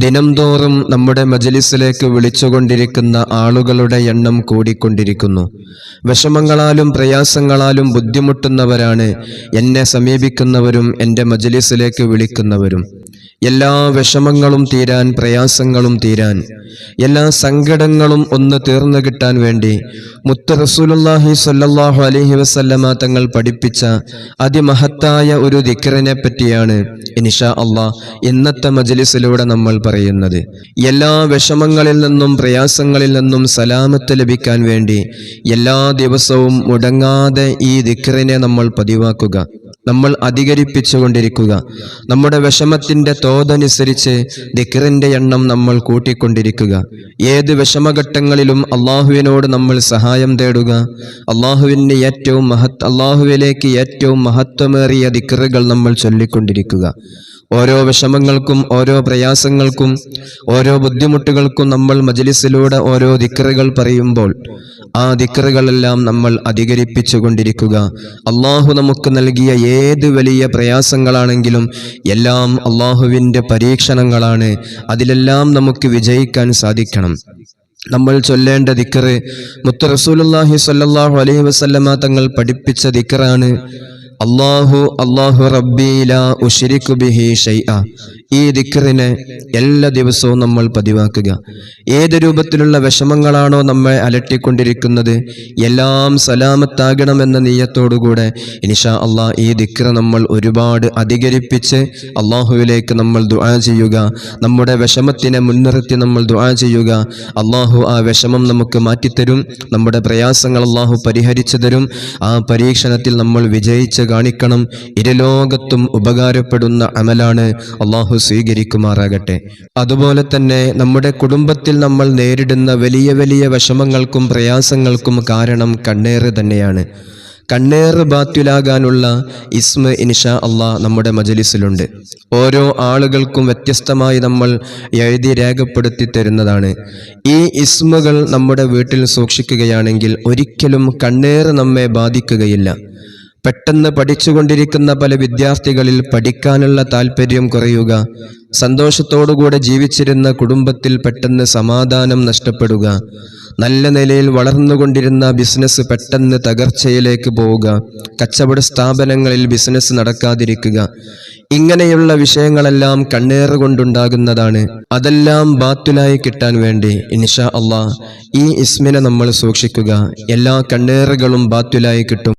ദിനംതോറും നമ്മുടെ മജ്‌ലിസിലേക്ക് വിളിച്ചുകൊണ്ടിരിക്കുന്ന ആളുകളുടെ എണ്ണം കൂടിക്കൊണ്ടിരിക്കുന്നു. വിഷമങ്ങളാലും പ്രയാസങ്ങളാലും ബുദ്ധിമുട്ടുന്നവരാണ് എന്നെ സമീപിക്കുന്നവരും എൻ്റെ മജ്‌ലിസിലേക്ക് വിളിക്കുന്നവരും. എല്ലാ വിഷമങ്ങളും തീരാൻ, പ്രയാസങ്ങളും തീരാൻ, എല്ലാ സങ്കടങ്ങളും ഒന്ന് തീർന്നു കിട്ടാൻ വേണ്ടി മുത്ത് റസൂലുള്ളാഹി സ്വല്ലല്ലാഹു അലൈഹി വസല്ലമ തങ്ങൾ പഠിപ്പിച്ച അതിമഹത്തായ ഒരു ദിക്റിനെ പറ്റിയാണ് ഇൻഷാ അല്ലാഹ് ഇന്നത്തെ മജ്‌ലിസിലൂടെ നമ്മൾ പറയുന്നത്. എല്ലാ വിഷമങ്ങളിൽ നിന്നും പ്രയാസങ്ങളിൽ നിന്നും സലാമത്ത് ലഭിക്കാൻ വേണ്ടി എല്ലാ ദിവസവും മുടങ്ങാതെ ഈ ദിക്റിനെ നമ്മൾ പതിവാക്കുക, നമ്മൾ അധികരിപ്പിച്ചുകൊണ്ടിരിക്കുക. നമ്മുടെ വിഷമത്തിന്റെ തോതനുസരിച്ച് ദിക്റിന്റെ എണ്ണം നമ്മൾ കൂട്ടിക്കൊണ്ടിരിക്കുക. ഏത് വിഷമഘട്ടങ്ങളിലും അള്ളാഹുവിനോട് നമ്മൾ സഹായം തേടുക. അള്ളാഹുവിലേക്ക് ഏറ്റവും മഹത്വമേറിയ ദിക്റുകൾ നമ്മൾ ചൊല്ലിക്കൊണ്ടിരിക്കുക. ഓരോ വിഷമങ്ങൾക്കും, ഓരോ പ്രയാസങ്ങൾക്കും, ഓരോ ബുദ്ധിമുട്ടുകൾക്കും നമ്മൾ മജ്‌ലിസിലൂടെ ഓരോ ദിക്റുകൾ പറയുമ്പോൾ ആ ദിക്റുകളെല്ലാം നമ്മൾ അധികരിപ്പിച്ചു കൊണ്ടിരിക്കുക. അള്ളാഹു നമുക്ക് നൽകിയ ഏത് വലിയ പ്രയാസങ്ങളാണെങ്കിലും എല്ലാം അള്ളാഹുവിൻ്റെ പരീക്ഷണങ്ങളാണ്. അതിലെല്ലാം നമുക്ക് വിജയിക്കാൻ സാധിക്കണം. നമ്മൾ ചൊല്ലേണ്ട ദിക്റ് മുത്ത് റസൂലുള്ളാഹി സ്വല്ലല്ലാഹു അലൈഹി വസല്ലമ തങ്ങൾ പഠിപ്പിച്ച ദിക്റാണ്. അല്ലാഹു റബ്ബി ലാ ഉശ്രികു ബിഹി ഷൈഅ. ഈ ദിക്റിനെ എല്ലാ ദിവസവും നമ്മൾ പതിവാക്കുക. ഏത് രൂപത്തിലുള്ള വിഷമങ്ങളാണോ നമ്മെ അലട്ടിക്കൊണ്ടിരിക്കുന്നത് എല്ലാം സലാമത്താകണമെന്ന നിയ്യത്തോടുകൂടെ ഇൻഷാ അല്ലാഹ് ഈ ദിക്റ് നമ്മൾ ഒരുപാട് അധികരിപ്പിച്ച് അള്ളാഹുവിലേക്ക് നമ്മൾ ദുആ ചെയ്യുക. നമ്മുടെ വിഷമത്തിനെ മുൻനിർത്തി നമ്മൾ ദുആ ചെയ്യുക. അള്ളാഹു ആ വിഷമം നമുക്ക് മാറ്റിത്തരും. നമ്മുടെ പ്രയാസങ്ങൾ അള്ളാഹു പരിഹരിച്ചു തരും. ആ പരീക്ഷണത്തിൽ നമ്മൾ വിജയിച്ച് കാണിക്കണം. ഇരുലോകത്തും ഉപകാരപ്പെടുന്ന അമലാണ്. അള്ളാഹു സ്വീകരിക്കുമാറാകട്ടെ. അതുപോലെ തന്നെ നമ്മുടെ കുടുംബത്തിൽ നമ്മൾ നേരിടുന്ന വലിയ വലിയ വിഷമങ്ങൾക്കും പ്രയാസങ്ങൾക്കും കാരണം കണ്ണേറ് തന്നെയാണ്. കണ്ണേറ് ബാത്തിലാകാനുള്ള ഇസ്മ ഇൻഷാ അല്ലാഹ് നമ്മുടെ മജ്‌ലിസിലുണ്ട്. ഓരോ ആളുകൾക്കും വ്യത്യസ്തമായി നമ്മൾ എഴുതി രേഖപ്പെടുത്തി തരുന്നതാണ്. ഈ ഇസ്മുകൾ നമ്മുടെ വീട്ടിൽ സൂക്ഷിക്കുകയാണെങ്കിൽ ഒരിക്കലും കണ്ണേറ് നമ്മെ ബാധിക്കുകയില്ല. പെട്ടെന്ന് പഠിച്ചുകൊണ്ടിരിക്കുന്ന പല വിദ്യാർത്ഥികളിൽ പഠിക്കാനുള്ള താല്പര്യം കുറയുക, സന്തോഷത്തോടുകൂടെ ജീവിച്ചിരുന്ന കുടുംബത്തിൽ പെട്ടെന്ന് സമാധാനം നഷ്ടപ്പെടുക, നല്ല നിലയിൽ വളർന്നുകൊണ്ടിരുന്ന ബിസിനസ് പെട്ടെന്ന് തകർച്ചയിലേക്ക് പോവുക, കച്ചവട സ്ഥാപനങ്ങളിൽ ബിസിനസ് നടക്കാതിരിക്കുക, ഇങ്ങനെയുള്ള വിഷയങ്ങളെല്ലാം കണ്ണേറ് കൊണ്ടുണ്ടാകുന്നതാണ്. അതെല്ലാം ബാത്തുലായി കിട്ടാൻ വേണ്ടി ഇൻഷാ അല്ലാഹ് ഈ ഇസ്മിനെ നമ്മൾ സൂക്ഷിക്കുക. എല്ലാ കണ്ണേറുകളും ബാത്തുലായി കിട്ടും.